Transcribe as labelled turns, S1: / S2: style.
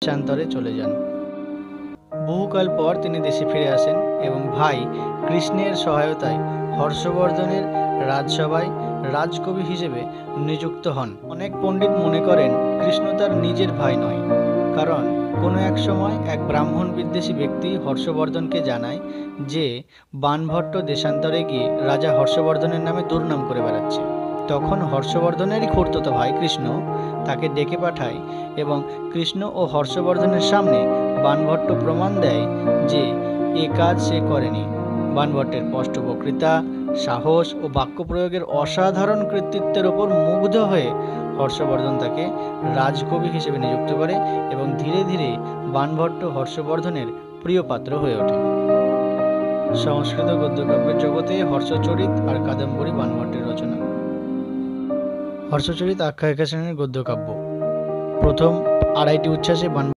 S1: দেশান্তরে চলে যান। বহুকাল পর তিনি দেশে ফিরে আসেন এবং ভাই কৃষ্ণের সহায়তায় হর্ষবর্ধনের রাজসভায় রাজকবি হিসেবে নিযুক্ত হন। অনেক পণ্ডিত মনে করেন কৃষ্ণ তার নিজের ভাই নয়, কারণ কোনো এক সময় এক ব্রাহ্মণ বিদ্বেষী ব্যক্তি হর্ষবর্ধনকে জানায় যে বাণভট্ট দেশান্তরে গিয়ে রাজা হর্ষবর্ধনের নামে দুর্নাম করে বেড়াচ্ছে। তখন হর্ষবর্ধনেরই খুড়তুতো ভাই কৃষ্ণ তাকে ডেকে পাঠায় এবং কৃষ্ণ ও হর্ষবর্ধনের সামনে বাণভট্ট প্রমাণ দেয় যে এ কাজ সে করেনি। বাণভট্টের স্পষ্ট বক্তৃতা, সাহস ও বাক্য প্রয়োগের অসাধারণ কৃতিত্বের ওপর মুগ্ধ হয়ে হর্ষবর্ধন তাকে রাজকবি হিসেবে নিযুক্ত করে এবং ধীরে ধীরে বাণভট্ট হর্ষবর্ধনের প্রিয় পাত্র হয়ে ওঠে। সংস্কৃত গদ্যকাব্যের জগতে হর্ষচরিত আর কাদম্বরী বাণভট্টের রচনা। হর্ষচরিত আখ্যায়িকা শ্রেণীর গদ্যকাব্য। প্রথম আড়াইটি উচ্ছ্বাসে